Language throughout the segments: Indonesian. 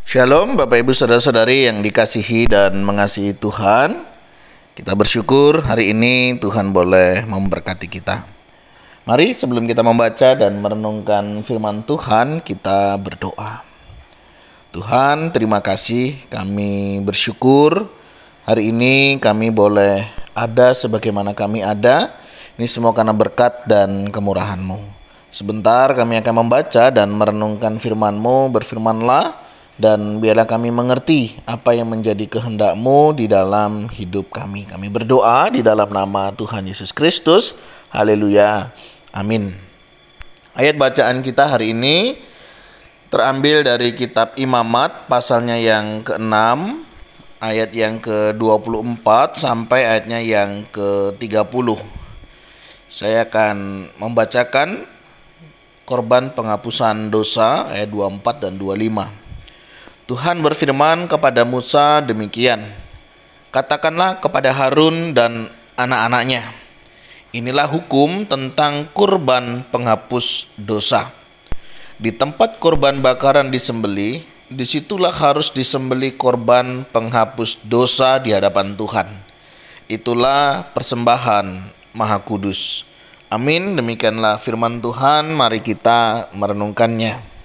Shalom Bapak Ibu Saudara-saudari yang dikasihi dan mengasihi Tuhan. Kita bersyukur hari ini Tuhan boleh memberkati kita. Mari sebelum kita membaca dan merenungkan firman Tuhan, kita berdoa. Tuhan, terima kasih, kami bersyukur hari ini kami boleh ada sebagaimana kami ada. Ini semua karena berkat dan kemurahan-Mu. Sebentar kami akan membaca dan merenungkan firman-Mu, berfirmanlah, dan biarlah kami mengerti apa yang menjadi kehendak-Mu di dalam hidup kami. Kami berdoa di dalam nama Tuhan Yesus Kristus. Haleluya. Amin. Ayat bacaan kita hari ini terambil dari kitab Imamat pasalnya yang ke-6, ayat yang ke-24 sampai ayatnya yang ke-30. Saya akan membacakan korban penghapusan dosa ayat 24 dan 25. Tuhan berfirman kepada Musa demikian, katakanlah kepada Harun dan anak-anaknya, inilah hukum tentang kurban penghapus dosa. Di tempat korban bakaran disembelih, disitulah harus disembelih korban penghapus dosa di hadapan Tuhan. Itulah persembahan Maha Kudus. Amin. Demikianlah firman Tuhan, mari kita merenungkannya.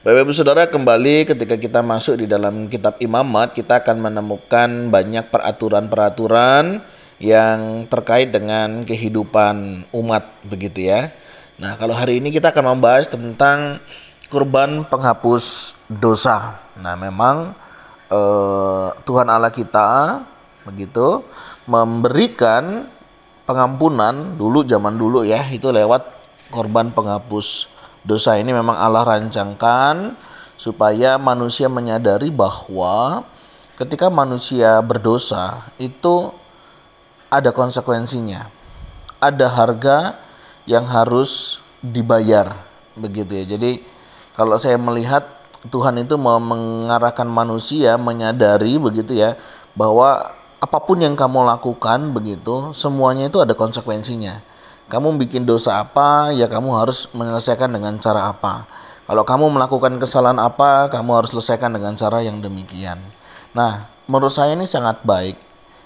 Bapak Ibu Saudara, kembali ketika kita masuk di dalam kitab Imamat, kita akan menemukan banyak peraturan-peraturan yang terkait dengan kehidupan umat, begitu ya. Nah, kalau hari ini kita akan membahas tentang kurban penghapus dosa. Nah, memang Tuhan Allah kita begitu memberikan pengampunan dulu, zaman dulu ya, itu lewat korban penghapus dosa. Ini memang Allah rancangkan supaya manusia menyadari bahwa ketika manusia berdosa itu ada konsekuensinya. Ada harga yang harus dibayar, begitu ya. Jadi kalau saya melihat Tuhan itu mau mengarahkan manusia menyadari begitu ya, bahwa apapun yang kamu lakukan begitu, semuanya itu ada konsekuensinya. Kamu bikin dosa apa, ya kamu harus menyelesaikan dengan cara apa. Kalau kamu melakukan kesalahan apa, kamu harus selesaikan dengan cara yang demikian. Nah, menurut saya ini sangat baik.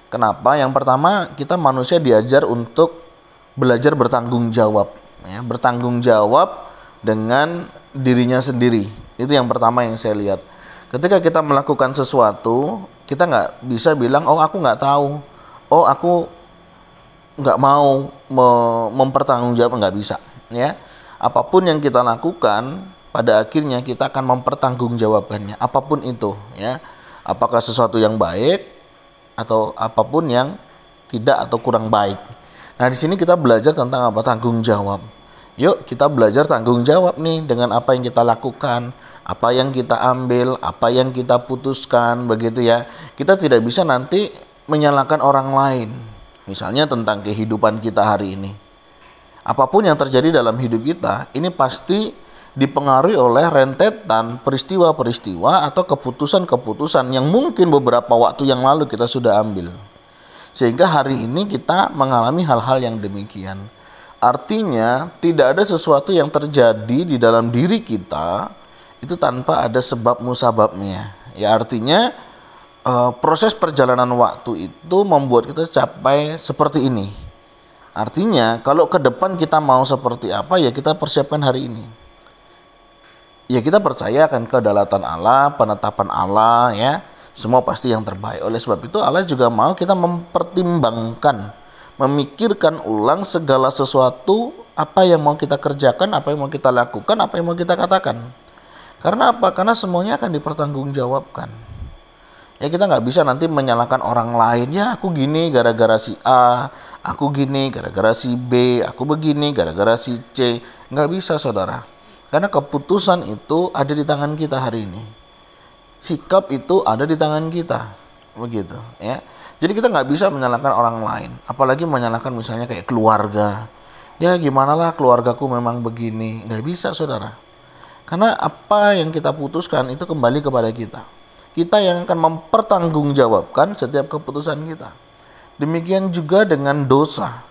Kenapa? Yang pertama, kita manusia diajar untuk belajar bertanggung jawab. Ya, bertanggung jawab dengan dirinya sendiri. Itu yang pertama yang saya lihat. Ketika kita melakukan sesuatu, kita nggak bisa bilang, oh aku nggak tahu, oh aku nggak mau mempertanggungjawabkan, nggak bisa ya. Apapun yang kita lakukan pada akhirnya kita akan mempertanggungjawabkannya, apapun itu ya, apakah sesuatu yang baik atau apapun yang tidak atau kurang baik. Nah, di sini kita belajar tentang apa? Tanggung jawab. Yuk kita belajar tanggung jawab nih dengan apa yang kita lakukan, apa yang kita ambil, apa yang kita putuskan, begitu ya. Kita tidak bisa nanti menyalahkan orang lain. Misalnya tentang kehidupan kita hari ini. Apapun yang terjadi dalam hidup kita, ini pasti dipengaruhi oleh rentetan peristiwa-peristiwa atau keputusan-keputusan yang mungkin beberapa waktu yang lalu kita sudah ambil. Sehingga hari ini kita mengalami hal-hal yang demikian. Artinya tidak ada sesuatu yang terjadi di dalam diri kita itu tanpa ada sebab musababnya. Ya, artinya proses perjalanan waktu itu membuat kita capai seperti ini. Artinya kalau ke depan kita mau seperti apa, ya kita persiapkan hari ini. Ya kita percaya akan kedaulatan Allah, penetapan Allah ya. Semua pasti yang terbaik. Oleh sebab itu Allah juga mau kita mempertimbangkan, memikirkan ulang segala sesuatu, apa yang mau kita kerjakan, apa yang mau kita lakukan, apa yang mau kita katakan. Karena apa? Karena semuanya akan dipertanggungjawabkan. Ya kita nggak bisa nanti menyalahkan orang lain. Ya aku gini gara-gara si A, aku gini gara-gara si B, aku begini gara-gara si C. Nggak bisa saudara. Karena keputusan itu ada di tangan kita hari ini. Sikap itu ada di tangan kita. Begitu ya. Jadi kita nggak bisa menyalahkan orang lain. Apalagi menyalahkan misalnya kayak keluarga. Ya gimana lah keluargaku memang begini. Nggak bisa saudara. Karena apa yang kita putuskan itu kembali kepada kita. Kita yang akan mempertanggungjawabkan setiap keputusan kita. Demikian juga dengan dosa.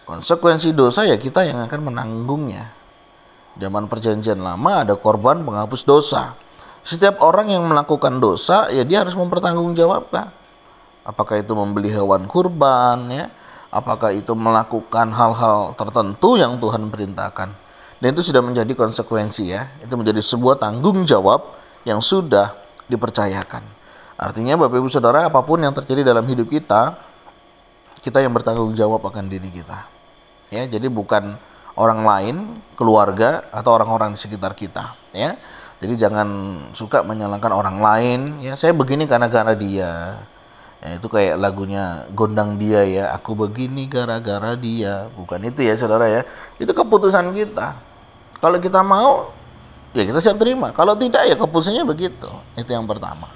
Konsekuensi dosa ya kita yang akan menanggungnya. Zaman perjanjian lama ada korban penghapus dosa. Setiap orang yang melakukan dosa, ya dia harus mempertanggungjawabkan. Apakah itu membeli hewan kurban, ya, apakah itu melakukan hal-hal tertentu yang Tuhan perintahkan. Dan itu sudah menjadi konsekuensi, ya. Itu menjadi sebuah tanggung jawab yang sudah dipercayakan. Artinya Bapak Ibu Saudara, apapun yang terjadi dalam hidup kita, kita yang bertanggung jawab akan diri kita. Ya, jadi bukan orang lain, keluarga atau orang-orang di sekitar kita, ya. Jadi jangan suka menyalahkan orang lain, ya. Saya begini karena dia. Ya, itu kayak lagunya Gondang Dia, ya. Aku begini gara-gara dia. Bukan itu, ya Saudara, ya. Itu keputusan kita. Kalau kita mau, ya kita siap terima. Kalau tidak, ya keputusannya begitu. Itu yang pertama.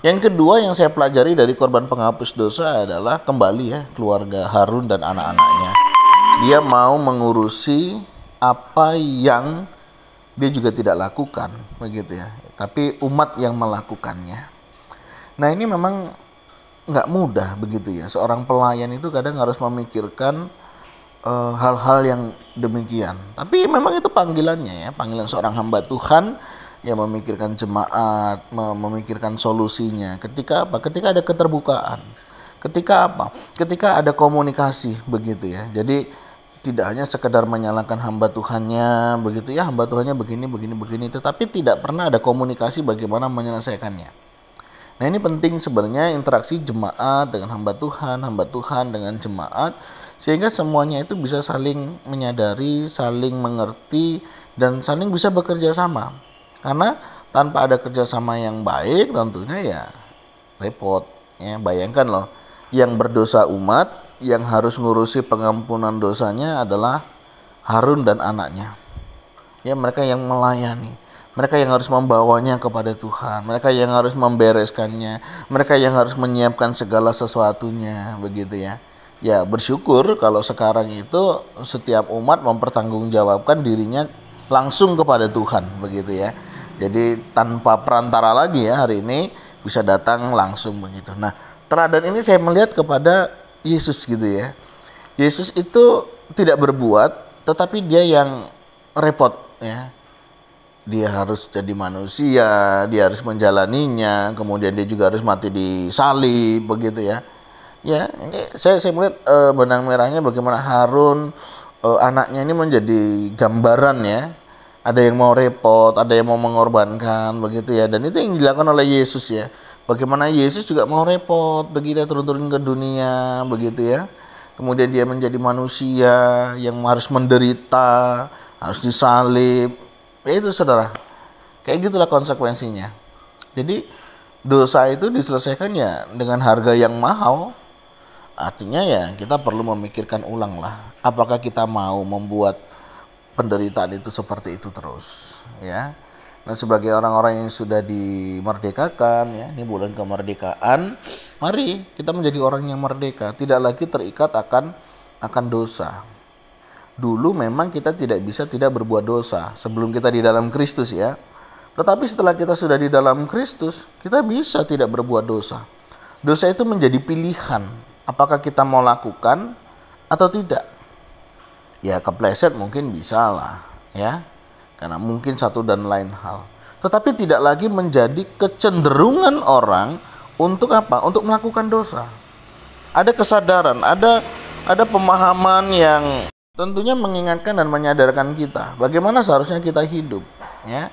Yang kedua yang saya pelajari dari korban penghapus dosa adalah kembali, ya, keluarga Harun dan anak-anaknya. Dia mau mengurusi apa yang dia juga tidak lakukan, begitu, ya. Tapi umat yang melakukannya. Nah, ini memang nggak mudah, begitu, ya. Seorang pelayan itu kadang harus memikirkan hal-hal yang demikian. Tapi memang itu panggilannya, ya. Panggilan seorang hamba Tuhan yang memikirkan jemaat, memikirkan solusinya. Ketika apa? Ketika ada keterbukaan. Ketika apa? Ketika ada komunikasi, begitu, ya. Jadi tidak hanya sekedar menyalahkan hamba Tuhannya, begitu, ya, hamba Tuhannya begini, tetapi tidak pernah ada komunikasi bagaimana menyelesaikannya. Nah, ini penting sebenarnya interaksi jemaat dengan hamba Tuhan dengan jemaat, sehingga semuanya itu bisa saling menyadari, saling mengerti, dan saling bisa bekerja sama. Karena tanpa ada kerjasama yang baik tentunya ya repot, ya. Bayangkan loh, yang berdosa umat, yang harus ngurusi pengampunan dosanya adalah Harun dan anaknya. Ya, mereka yang melayani, mereka yang harus membawanya kepada Tuhan, mereka yang harus membereskannya, mereka yang harus menyiapkan segala sesuatunya, begitu, ya. Ya, bersyukur kalau sekarang itu setiap umat mempertanggungjawabkan dirinya langsung kepada Tuhan, begitu, ya. Jadi tanpa perantara lagi, ya, hari ini bisa datang langsung, begitu. Nah, teladan ini saya melihat kepada Yesus, gitu, ya. Yesus itu tidak berbuat, tetapi dia yang repot, ya. Dia harus jadi manusia, dia harus menjalaninya, kemudian dia juga harus mati di salib, begitu, ya. Ya, ini saya melihat benang merahnya bagaimana Harun, anaknya ini menjadi gambaran, ya. Ada yang mau repot, ada yang mau mengorbankan, begitu, ya. Dan itu yang dilakukan oleh Yesus, ya. Bagaimana Yesus juga mau repot, begitu, turun-turun ke dunia, begitu, ya. Kemudian dia menjadi manusia yang harus menderita, harus disalib. Ya itu, Saudara. Kayak gitulah konsekuensinya. Jadi dosa itu diselesaikan, ya, dengan harga yang mahal. Artinya, ya, kita perlu memikirkan ulang lah. Apakah kita mau membuat penderitaan itu seperti itu terus, ya. Nah, sebagai orang-orang yang sudah dimerdekakan, ya, ini bulan kemerdekaan, mari kita menjadi orang yang merdeka, tidak lagi terikat akan dosa. Dulu memang kita tidak berbuat dosa sebelum kita di dalam Kristus, ya. Tetapi setelah kita sudah di dalam Kristus, kita bisa tidak berbuat dosa. Dosa itu menjadi pilihan, apakah kita mau lakukan atau tidak. Ya, kepleset mungkin bisa lah, ya. Karena mungkin satu dan lain hal. Tetapi tidak lagi menjadi kecenderungan orang untuk apa? Untuk melakukan dosa. Ada kesadaran, ada pemahaman yang tentunya mengingatkan dan menyadarkan kita bagaimana seharusnya kita hidup, ya.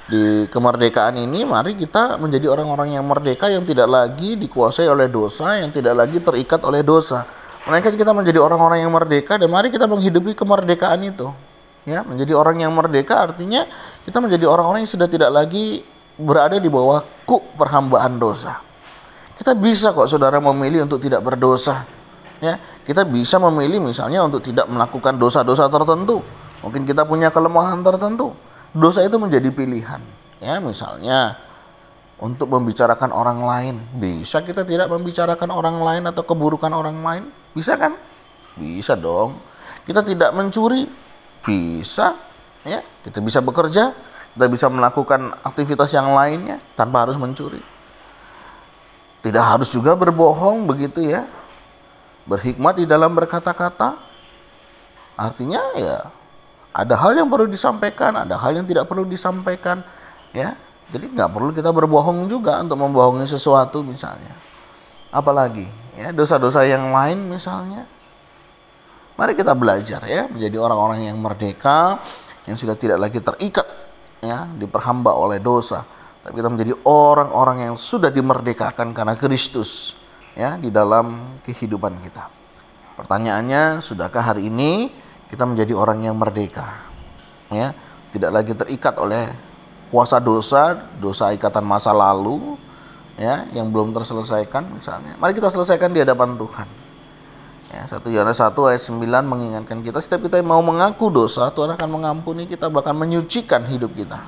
Di kemerdekaan ini mari kita menjadi orang-orang yang merdeka, yang tidak lagi dikuasai oleh dosa, yang tidak lagi terikat oleh dosa. Melainkan kita menjadi orang-orang yang merdeka, dan mari kita menghidupi kemerdekaan itu. Ya, menjadi orang yang merdeka artinya kita menjadi orang-orang yang sudah tidak lagi berada di bawah kuk perhambaan dosa. Kita bisa kok, Saudara, memilih untuk tidak berdosa. Ya, kita bisa memilih misalnya untuk tidak melakukan dosa-dosa tertentu. Mungkin kita punya kelemahan tertentu. Dosa itu menjadi pilihan. Ya, misalnya untuk membicarakan orang lain. Bisa kita tidak membicarakan orang lain atau keburukan orang lain? Bisa kan? Bisa dong. Kita tidak mencuri. Bisa, ya. Kita bisa bekerja, kita bisa melakukan aktivitas yang lainnya tanpa harus mencuri. Tidak harus juga berbohong, begitu, ya. Berhikmat di dalam berkata-kata. Artinya, ya, ada hal yang perlu disampaikan, ada hal yang tidak perlu disampaikan, ya. Jadi nggak perlu kita berbohong juga untuk membohongi sesuatu misalnya. Apalagi ya dosa-dosa yang lain misalnya. Mari kita belajar ya menjadi orang-orang yang merdeka, yang sudah tidak lagi terikat ya diperhamba oleh dosa. Tapi kita menjadi orang-orang yang sudah dimerdekakan karena Kristus ya di dalam kehidupan kita. Pertanyaannya, sudahkah hari ini kita menjadi orang yang merdeka? Ya, tidak lagi terikat oleh kuasa dosa, dosa ikatan masa lalu ya yang belum terselesaikan misalnya. Mari kita selesaikan di hadapan Tuhan. Ya, 1 Yohanes 1 ayat 9 mengingatkan kita, setiap kita yang mau mengaku dosa, Tuhan akan mengampuni kita, bahkan menyucikan hidup kita.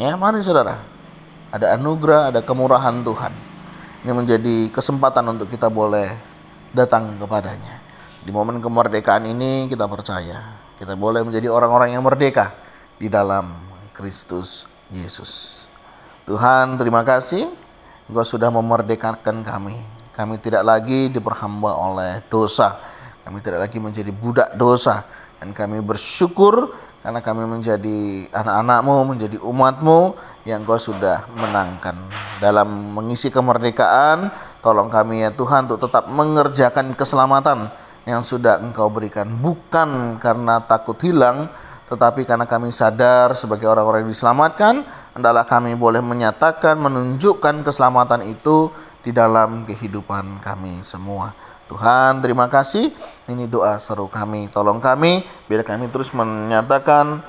Ya, mari saudara, ada anugerah, ada kemurahan Tuhan. Ini menjadi kesempatan untuk kita boleh datang kepadanya. Di momen kemerdekaan ini kita percaya, kita boleh menjadi orang-orang yang merdeka di dalam Kristus Yesus. Tuhan, terima kasih Engkau sudah memerdekakan kami. Kami tidak lagi diperhamba oleh dosa. Kami tidak lagi menjadi budak dosa. Dan kami bersyukur karena kami menjadi anak-anak-Mu, menjadi umat-Mu yang Engkau sudah menangkan. Dalam mengisi kemerdekaan, tolong kami ya Tuhan untuk tetap mengerjakan keselamatan yang sudah Engkau berikan. Bukan karena takut hilang, tetapi karena kami sadar sebagai orang-orang yang diselamatkan, hendaklah kami boleh menyatakan, menunjukkan keselamatan itu di dalam kehidupan kami semua. Tuhan, terima kasih. Ini doa seru kami. Tolong kami, biar kami terus menyatakan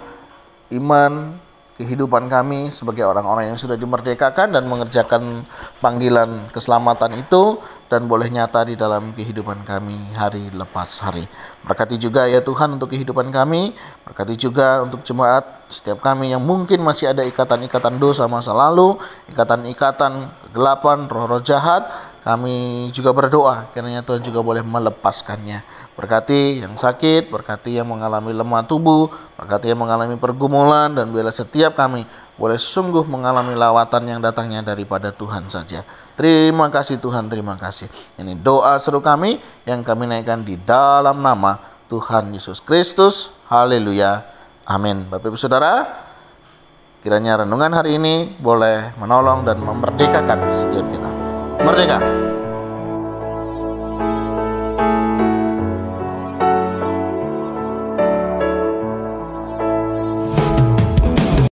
iman, kehidupan kami sebagai orang-orang yang sudah dimerdekakan dan mengerjakan panggilan keselamatan itu, dan boleh nyata di dalam kehidupan kami hari lepas hari. Berkati juga ya Tuhan untuk kehidupan kami, berkati juga untuk jemaat setiap kami yang mungkin masih ada ikatan-ikatan dosa masa lalu, ikatan-ikatan kegelapan, roh-roh jahat. Kami juga berdoa kiranya Tuhan juga boleh melepaskannya. Berkati yang sakit, berkati yang mengalami lemah tubuh, berkati yang mengalami pergumulan, dan biarlah setiap kami boleh sungguh mengalami lawatan yang datangnya daripada Tuhan saja. Terima kasih Tuhan, terima kasih. Ini doa seru kami yang kami naikkan di dalam nama Tuhan Yesus Kristus. Haleluya. Amin. Bapak Ibu Saudara, kiranya renungan hari ini boleh menolong dan memerdekakan setiap kita. Merdeka!